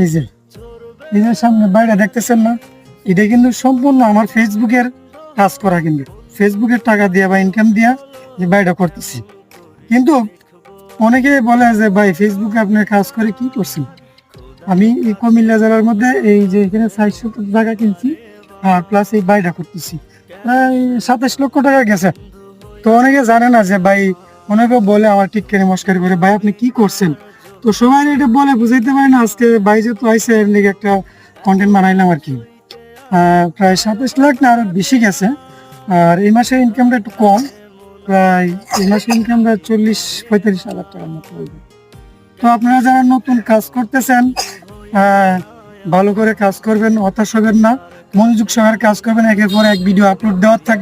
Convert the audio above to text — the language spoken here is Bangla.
এই যে এই যে সামনে বাইরে দেখতেছেন না, এটা কিন্তু সম্পূর্ণ আমার ফেসবুকের কাজ করা, কিন্তু ফেসবুকের টাকা দিয়া বা ইনকাম দিয়া যে বাইরে করতেছি। কিন্তু অনেকে বলে যে ভাই ফেসবুকে আপনি কাজ করে কি করছেন। আমি এই কুমিল্লা জেলার মধ্যে এই যে এখানে ৬০ জায়গা কিনছি, আর প্লাস এই বাইরে করতেছি প্রায় ২৭ লক্ষ টাকা গেছে। তো অনেকে জানে না যে ভাই, অনেকে বলে আমার টিটকারি মস্কারি করে ভাই আপনি কি করছেন। তো সবাই এটা বলে বুঝাইতে পারে না। আজকে ভাই যেহেতু আইসে এর লিগে একটা কন্টেন্ট বানাইলাম আর কি। প্রায় ২৭ লাখ না আরো বেশি গেছে। আর এই মাসে ইনকামটা একটু কম, প্রায় এই মাসে ইনকামটা ৪০-৪৫ হাজার টাকার মতো হইবে। তো আপনারা যারা নতুন কাজ করতেছেন, ভালো করে কাজ করবেন, হতাশ হবেন না, মনোযোগ সহকারে কাজ করবেন। একের পর এক ভিডিও আপলোড দেওয়ার থাকবে।